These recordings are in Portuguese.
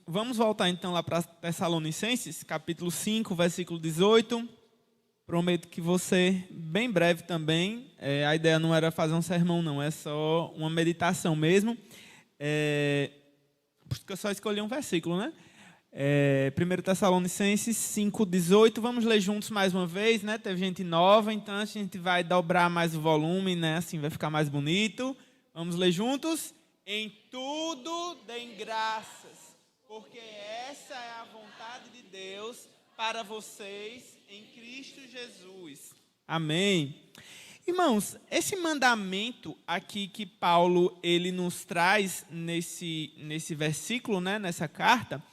Vamos voltar então lá para Tessalonicenses, capítulo 5, versículo 18. Prometo que você, bem breve também, a ideia não era fazer um sermão não, é só uma meditação mesmo. Por isso que eu só escolhi um versículo, né? 1 Tessalonicenses 5, 18, vamos ler juntos mais uma vez, né? Teve gente nova, então a gente vai dobrar mais o volume, né? Assim vai ficar mais bonito. Vamos ler juntos? Em tudo deem graças, porque essa é a vontade de Deus para vocês em Cristo Jesus. Amém. Irmãos, esse mandamento aqui que Paulo ele nos traz nesse versículo, né, nessa carta,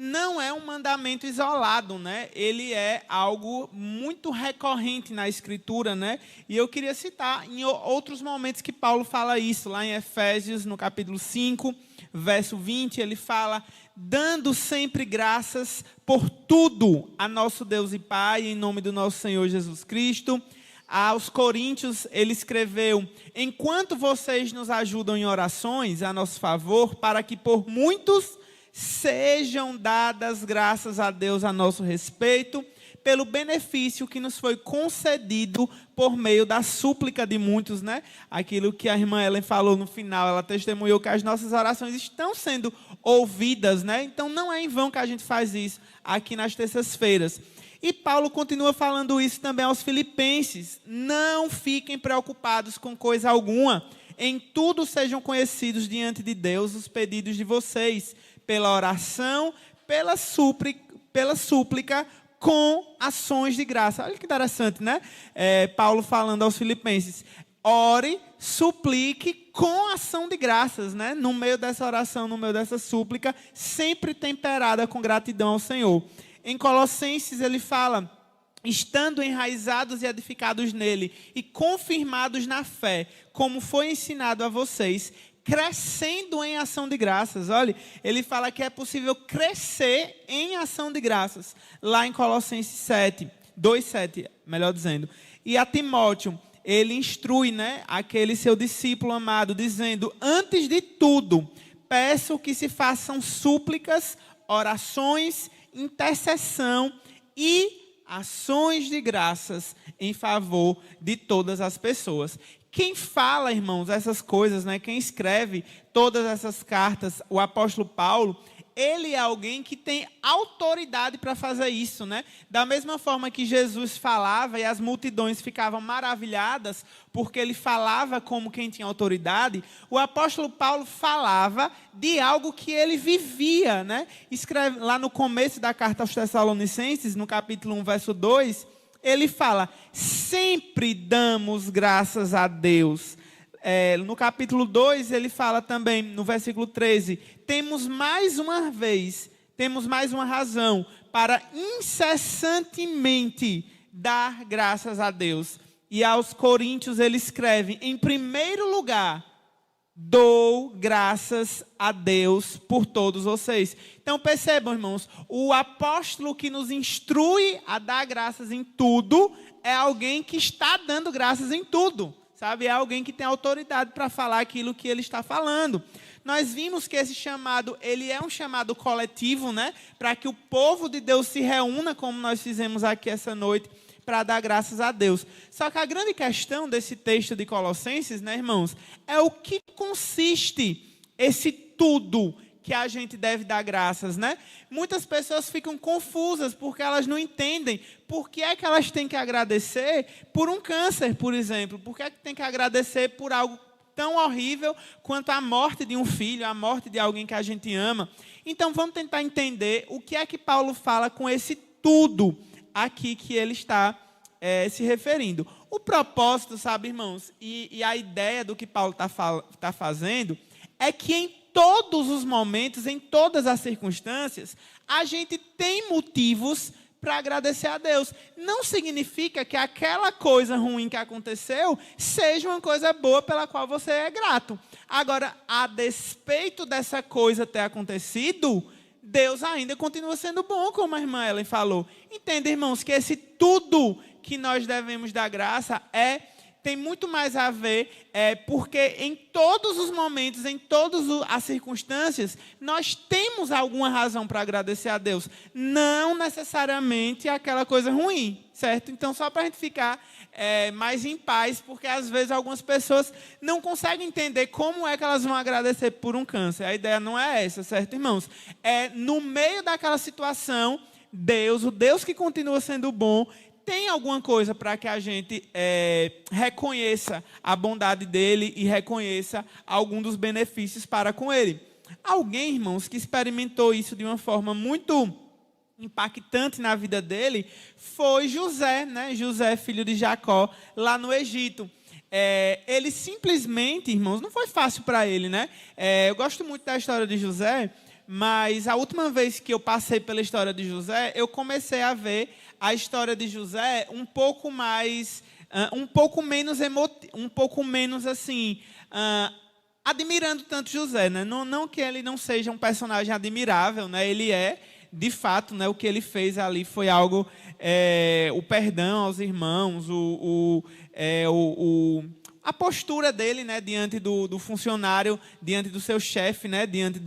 não é um mandamento isolado, né? Ele é algo muito recorrente na Escritura, né? E eu queria citar em outros momentos que Paulo fala isso, lá em Efésios, no capítulo 5, verso 20, ele fala, dando sempre graças por tudo a nosso Deus e Pai, em nome do nosso Senhor Jesus Cristo. Aos Coríntios, ele escreveu, enquanto vocês nos ajudam em orações a nosso favor, para que por muitos sejam dadas graças a Deus a nosso respeito, pelo benefício que nos foi concedido por meio da súplica de muitos, né? Aquilo que a irmã Ellen falou no final, ela testemunhou que as nossas orações estão sendo ouvidas, né? Então não é em vão que a gente faz isso aqui nas terças-feiras. E Paulo continua falando isso também aos filipenses. Não fiquem preocupados com coisa alguma. Em tudo sejam conhecidos diante de Deus os pedidos de vocês, pela oração, pela súplica, com ações de graça. Olha que interessante, né? Paulo falando aos filipenses. Ore, suplique com ação de graças, né? No meio dessa oração, no meio dessa súplica, sempre temperada com gratidão ao Senhor. Em Colossenses ele fala, estando enraizados e edificados nele e confirmados na fé, como foi ensinado a vocês, crescendo em ação de graças. Olha, ele fala que é possível crescer em ação de graças. Lá em Colossenses 7, 2:7, melhor dizendo. E a Timóteo, ele instrui, né, aquele seu discípulo amado, dizendo, antes de tudo, peço que se façam súplicas, orações, intercessão e ações de graças em favor de todas as pessoas. Quem fala, irmãos, essas coisas, né? Quem escreve todas essas cartas, o apóstolo Paulo, ele é alguém que tem autoridade para fazer isso, né? Da mesma forma que Jesus falava e as multidões ficavam maravilhadas porque ele falava como quem tinha autoridade, o apóstolo Paulo falava de algo que ele vivia, né? Escreve lá no começo da carta aos Tessalonicenses, no capítulo 1, verso 2, ele fala, sempre damos graças a Deus. No capítulo 2, ele fala também, no versículo 13, temos mais uma razão para incessantemente dar graças a Deus. E aos Coríntios ele escreve, em primeiro lugar, dou graças a Deus por todos vocês. Então percebam, irmãos, o apóstolo que nos instrui a dar graças em tudo é alguém que está dando graças em tudo, sabe? É alguém que tem autoridade para falar aquilo que ele está falando. Nós vimos que esse chamado, ele é um chamado coletivo, né? Para que o povo de Deus se reúna, como nós fizemos aqui essa noite, para dar graças a Deus. Só que a grande questão desse texto de Colossenses, né, irmãos, é o que consiste esse tudo que a gente deve dar graças, né? Muitas pessoas ficam confusas porque elas não entendem por que é que elas têm que agradecer por um câncer, por exemplo. Por que é que tem que agradecer por algo tão horrível quanto a morte de um filho, a morte de alguém que a gente ama. Então vamos tentar entender o que é que Paulo fala com esse tudo aqui que ele está se referindo. O propósito, sabe, irmãos, e a ideia do que Paulo está fazendo é que em todos os momentos, em todas as circunstâncias, a gente tem motivos para agradecer a Deus. Não significa que aquela coisa ruim que aconteceu seja uma coisa boa pela qual você é grato. Agora, a despeito dessa coisa ter acontecido, Deus ainda continua sendo bom, como a irmã Ellen falou. Entenda, irmãos, que esse tudo que nós devemos dar graça é tem muito mais a ver, porque em todos os momentos, em todas as circunstâncias, nós temos alguma razão para agradecer a Deus. Não necessariamente aquela coisa ruim, certo? Então, só para a gente ficar mais em paz, porque às vezes algumas pessoas não conseguem entender como é que elas vão agradecer por um câncer. A ideia não é essa, certo, irmãos? No meio daquela situação, Deus, o Deus que continua sendo bom, tem alguma coisa para que a gente reconheça a bondade dele e reconheça algum dos benefícios para com ele. Alguém, irmãos, que experimentou isso de uma forma muito impactante na vida dele foi José, né? José, filho de Jacó, lá no Egito. Ele simplesmente, irmãos, não foi fácil para ele, né? Eu gosto muito da história de José, mas a última vez que eu passei pela história de José, eu comecei a ver a história de José um pouco mais, um pouco menos assim, admirando tanto José, né? Não que ele não seja um personagem admirável, né? Ele de fato, né? O que ele fez ali foi algo, o perdão aos irmãos, a postura dele, né, diante do funcionário, diante do seu chefe, né, diante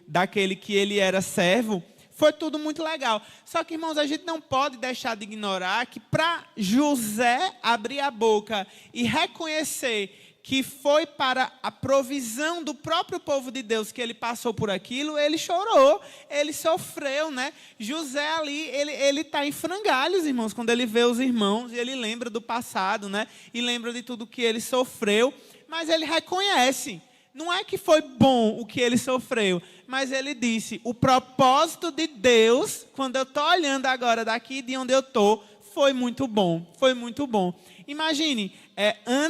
daquele que ele era servo, foi tudo muito legal. Só que, irmãos, a gente não pode deixar de ignorar que para José abrir a boca e reconhecer que foi para a provisão do próprio povo de Deus que ele passou por aquilo, ele chorou, ele sofreu, né? José ali, ele está em frangalhos, irmãos, quando ele vê os irmãos e ele lembra do passado, né? E lembra de tudo que ele sofreu, mas ele reconhece. Não é que foi bom o que ele sofreu, mas ele disse, o propósito de Deus, quando eu estou olhando agora daqui de onde eu estou, foi muito bom, foi muito bom. Imagine,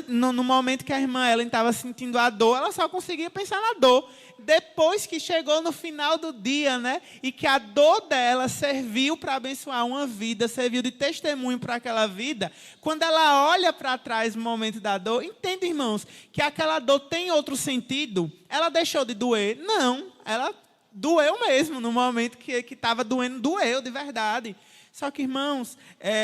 no momento que a irmã Ellen estava sentindo a dor, ela só conseguia pensar na dor. Depois que chegou no final do dia, né, e que a dor dela serviu para abençoar uma vida, serviu de testemunho para aquela vida, quando ela olha para trás no momento da dor, entende, irmãos, que aquela dor tem outro sentido? Ela deixou de doer? Não, ela doeu mesmo, no momento que estava doendo, doeu de verdade. Só que, irmãos,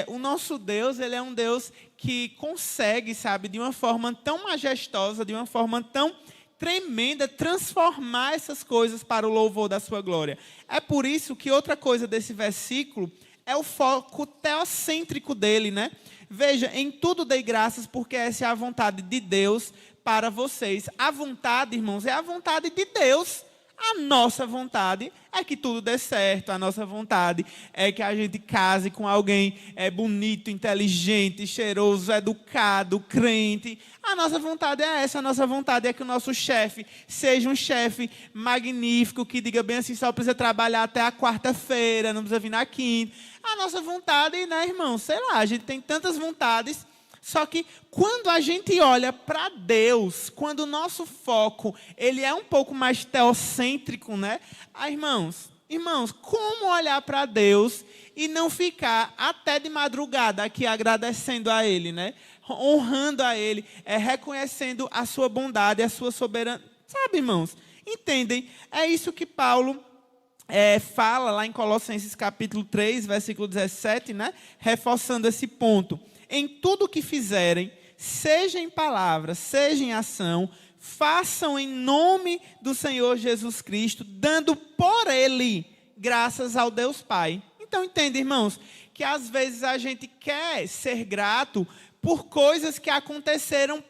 o nosso Deus, ele é um Deus que consegue, sabe, de uma forma tão majestosa, de uma forma tão tremenda, transformar essas coisas para o louvor da sua glória. É por isso que outra coisa desse versículo é o foco teocêntrico dele, né? Veja, em tudo dei graças, porque essa é a vontade de Deus para vocês. A vontade, irmãos, é a vontade de Deus. A nossa vontade é que tudo dê certo, a nossa vontade é que a gente case com alguém bonito, inteligente, cheiroso, educado, crente. A nossa vontade é essa, a nossa vontade é que o nosso chefe seja um chefe magnífico, que diga bem assim, só precisa trabalhar até a quarta-feira, não precisa vir na quinta. A nossa vontade, né, irmão, sei lá, a gente tem tantas vontades. Só que quando a gente olha para Deus, quando o nosso foco ele é um pouco mais teocêntrico, né? Irmãos, como olhar para Deus e não ficar até de madrugada aqui agradecendo a Ele, né? Honrando a Ele, reconhecendo a sua bondade, a sua soberania. Sabe, irmãos? Entendem? É isso que Paulo fala lá em Colossenses capítulo 3, versículo 17, né? Reforçando esse ponto. Em tudo o que fizerem, seja em palavra, seja em ação, façam em nome do Senhor Jesus Cristo, dando por Ele graças ao Deus Pai. Então, entende, irmãos, que às vezes a gente quer ser grato por coisas que aconteceram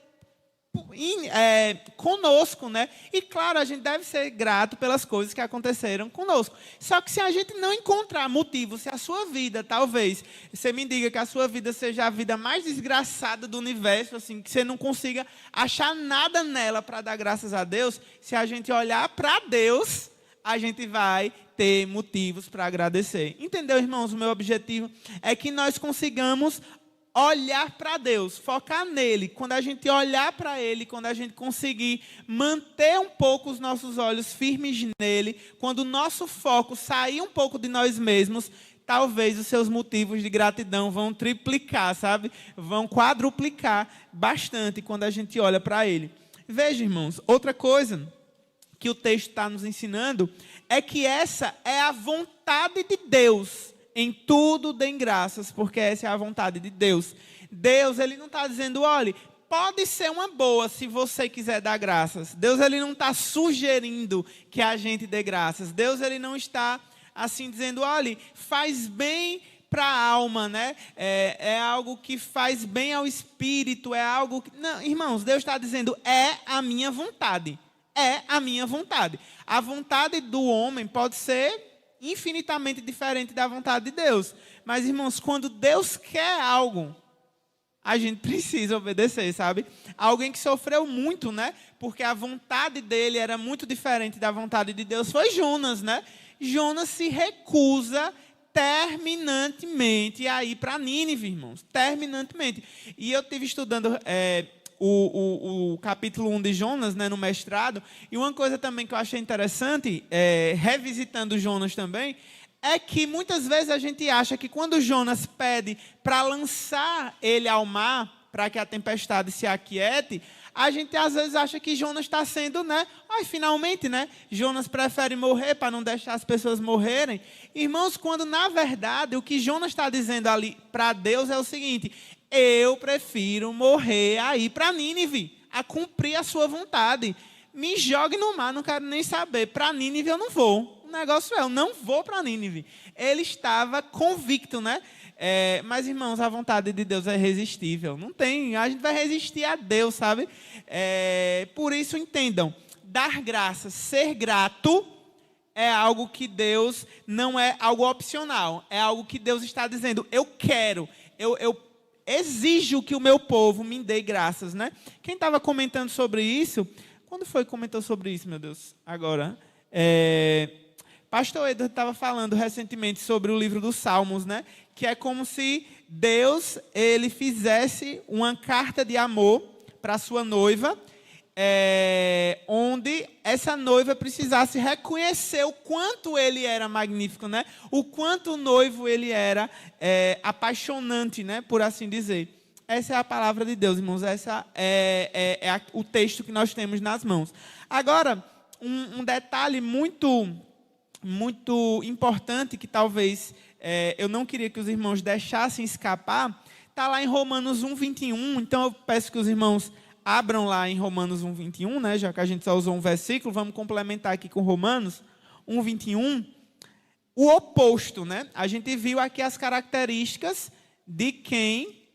conosco, né? E claro, a gente deve ser grato pelas coisas que aconteceram conosco. Só que se a gente não encontrar motivo, se a sua vida, talvez, você me diga que a sua vida seja a vida mais desgraçada do universo, assim, que você não consiga achar nada nela para dar graças a Deus, se a gente olhar para Deus, a gente vai ter motivos para agradecer. Entendeu, irmãos? O meu objetivo é que nós consigamos olhar para Deus, focar nele. Quando a gente olhar para Ele, quando a gente conseguir manter um pouco os nossos olhos firmes nele, quando o nosso foco sair um pouco de nós mesmos, talvez os seus motivos de gratidão vão triplicar, sabe? Vão quadruplicar bastante quando a gente olha para Ele. Veja, irmãos, outra coisa que o texto está nos ensinando é que essa é a vontade de Deus. Em tudo deem graças, porque essa é a vontade de Deus. Deus, Ele não está dizendo, olhe, pode ser uma boa se você quiser dar graças. Deus ele não está sugerindo que a gente dê graças. Deus ele não está assim dizendo, olha, faz bem para a alma, né? É algo que faz bem ao espírito, é algo que... Não, irmãos, Deus está dizendo, é a minha vontade. É a minha vontade. A vontade do homem pode ser infinitamente diferente da vontade de Deus. Mas, irmãos, quando Deus quer algo, a gente precisa obedecer, sabe? Alguém que sofreu muito, né? Porque a vontade dele era muito diferente da vontade de Deus, foi Jonas, né? Jonas se recusa terminantemente a ir para Nínive, irmãos. Terminantemente. E eu estive estudando o capítulo 1 de Jonas, né, no mestrado, e uma coisa também que eu achei interessante, revisitando Jonas também, é que muitas vezes a gente acha que quando Jonas pede para lançar ele ao mar, para que a tempestade se aquiete, a gente às vezes acha que Jonas está sendo, né? Ai, finalmente, né? Jonas prefere morrer para não deixar as pessoas morrerem. Irmãos, quando na verdade o que Jonas está dizendo ali para Deus é o seguinte: eu prefiro morrer a ir para Nínive, a cumprir a sua vontade. Me jogue no mar, não quero nem saber. Para Nínive eu não vou. O negócio é, eu não vou para Nínive. Ele estava convicto, né? Mas, irmãos, a vontade de Deus é irresistível. Não tem, a gente vai resistir a Deus, sabe? Por isso, entendam, dar graças, ser grato, é algo que Deus, não é algo opcional. É algo que Deus está dizendo, eu quero, eu exijo que o meu povo me dê graças, né? Quem estava comentando sobre isso, quando foi que comentou sobre isso, meu Deus? Agora, Pastor Edward estava falando recentemente sobre o livro dos Salmos, né? Que é como se Deus ele fizesse uma carta de amor para a sua noiva, onde essa noiva precisasse reconhecer o quanto ele era magnífico, né? O quanto o noivo ele era apaixonante, né? Por assim dizer. Essa é a palavra de Deus, irmãos. Essa é o texto que nós temos nas mãos. Agora, um detalhe muito importante que talvez eu não queria que os irmãos deixassem escapar, está lá em Romanos 1:21. Então eu peço que os irmãos abram lá em Romanos 1:21, né? Já que a gente só usou um versículo, vamos complementar aqui com Romanos 1:21. O oposto, né? A gente viu aqui as características de quem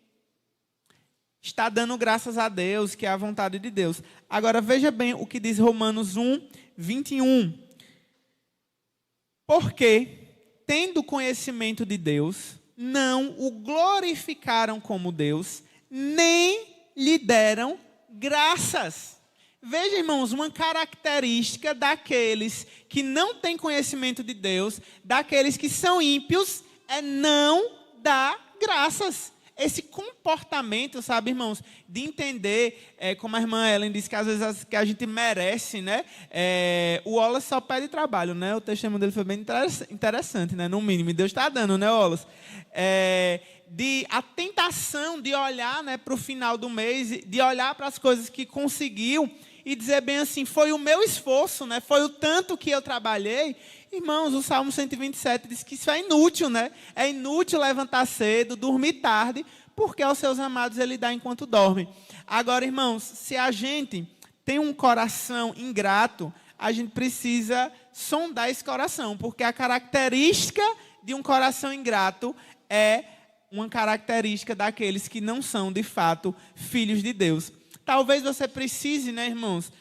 está dando graças a Deus, que é a vontade de Deus. Agora veja bem o que diz Romanos 1:21. Porque, tendo conhecimento de Deus, não o glorificaram como Deus, nem lhe deram graças. Veja, irmãos, uma característica daqueles que não têm conhecimento de Deus, daqueles que são ímpios, é não dar graças. Esse comportamento, sabe, irmãos, de entender, como a irmã Ellen disse, que às vezes que a gente merece, né? O Wallace só pede trabalho, né? O testemunho dele foi bem interessante, né? No mínimo, Deus está dando, né, Wallace? A tentação de olhar, né, para o final do mês, de olhar para as coisas que conseguiu e dizer bem assim, foi o meu esforço, né? Foi o tanto que eu trabalhei. Irmãos, o Salmo 127 diz que isso é inútil, né? É inútil levantar cedo, dormir tarde, porque aos seus amados ele dá enquanto dorme. Agora, irmãos, se a gente tem um coração ingrato, a gente precisa sondar esse coração, porque a característica de um coração ingrato é uma característica daqueles que não são, de fato, filhos de Deus. Talvez você precise, né, irmãos,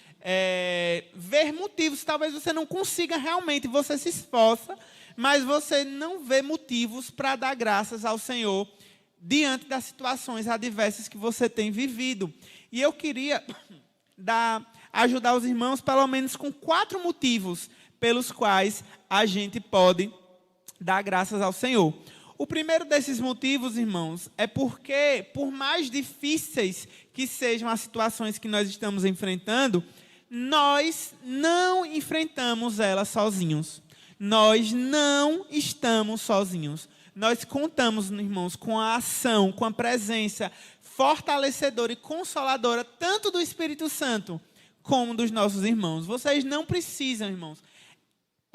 ver motivos. Talvez você não consiga realmente, você se esforça, mas você não vê motivos para dar graças ao Senhor diante das situações adversas que você tem vivido. E eu queria ajudar os irmãos pelo menos com 4 motivos pelos quais a gente pode dar graças ao Senhor. O primeiro desses motivos, irmãos, é porque, por mais difíceis que sejam as situações que nós estamos enfrentando, nós não enfrentamos elas sozinhos. Nós não estamos sozinhos. Nós contamos, irmãos, com a ação, com a presença fortalecedora e consoladora, tanto do Espírito Santo, como dos nossos irmãos. Vocês não precisam, irmãos,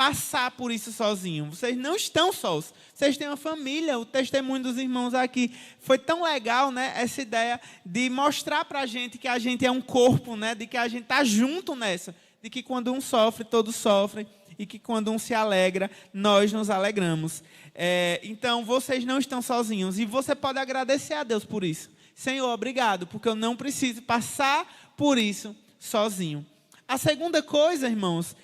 passar por isso sozinho. Vocês não estão sós. Vocês têm uma família. O testemunho dos irmãos aqui foi tão legal, né? Essa ideia de mostrar para a gente que a gente é um corpo, né? De que a gente está junto nessa. De que quando um sofre, todos sofrem. E que quando um se alegra, nós nos alegramos. Então, vocês não estão sozinhos. E você pode agradecer a Deus por isso. Senhor, obrigado, porque eu não preciso passar por isso sozinho. A segunda coisa, irmãos,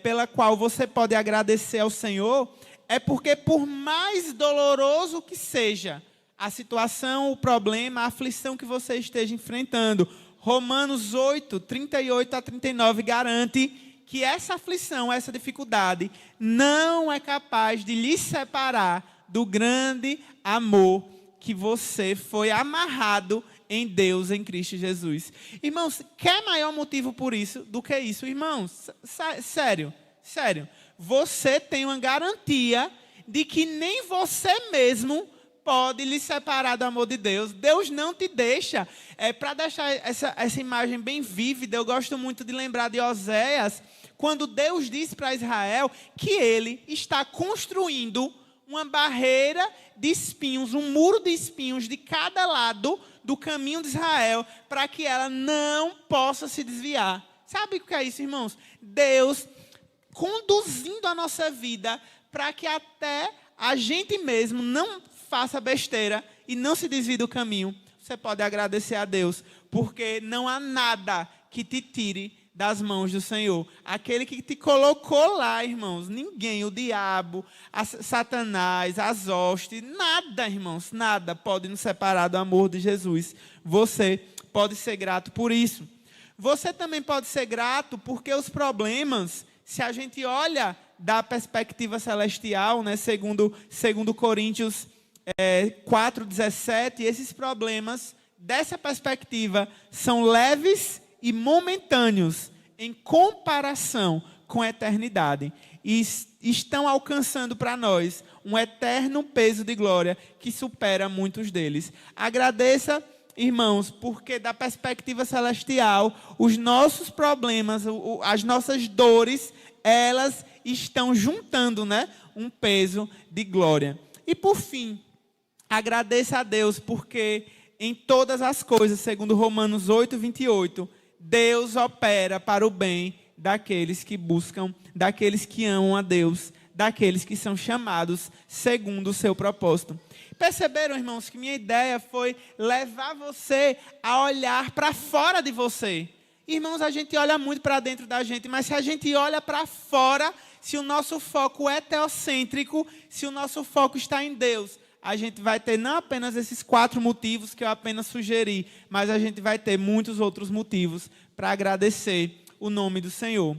pela qual você pode agradecer ao Senhor, é porque por mais doloroso que seja a situação, o problema, a aflição que você esteja enfrentando, Romanos 8, 38 a 39 garante que essa aflição, essa dificuldade, não é capaz de lhe separar do grande amor que você foi amarrado em Deus, em Cristo Jesus. Irmãos, quer maior motivo por isso do que isso? Irmãos, sério. Você tem uma garantia de que nem você mesmo pode lhe separar do amor de Deus. Deus não te deixa. Para deixar essa imagem bem vívida, eu gosto muito de lembrar de Oséias, quando Deus disse para Israel que ele está construindo uma barreira de espinhos, um muro de espinhos de cada lado do caminho de Israel, para que ela não possa se desviar. Sabe o que é isso, irmãos? Deus conduzindo a nossa vida para que até a gente mesmo não faça besteira e não se desvie do caminho. Você pode agradecer a Deus, porque não há nada que te tire das mãos do Senhor. Aquele que te colocou lá, irmãos, ninguém, o diabo, Satanás, as hostes, nada, irmãos, nada pode nos separar do amor de Jesus. Você pode ser grato por isso. Você também pode ser grato porque os problemas, se a gente olha da perspectiva celestial, né, segundo Coríntios 4:17, esses problemas, dessa perspectiva, são leves e momentâneos em comparação com a eternidade. E estão alcançando para nós um eterno peso de glória que supera muitos deles. Agradeça, irmãos, porque da perspectiva celestial, os nossos problemas, as nossas dores, elas estão juntando, né, um peso de glória. E por fim, agradeça a Deus porque em todas as coisas, segundo Romanos 8:28, Deus opera para o bem daqueles que buscam, daqueles que amam a Deus, daqueles que são chamados segundo o seu propósito. Perceberam, irmãos, que minha ideia foi levar você a olhar para fora de você. Irmãos, a gente olha muito para dentro da gente, mas se a gente olha para fora, se o nosso foco é teocêntrico, se o nosso foco está em Deus, a gente vai ter não apenas esses 4 motivos que eu apenas sugeri, mas a gente vai ter muitos outros motivos para agradecer o nome do Senhor.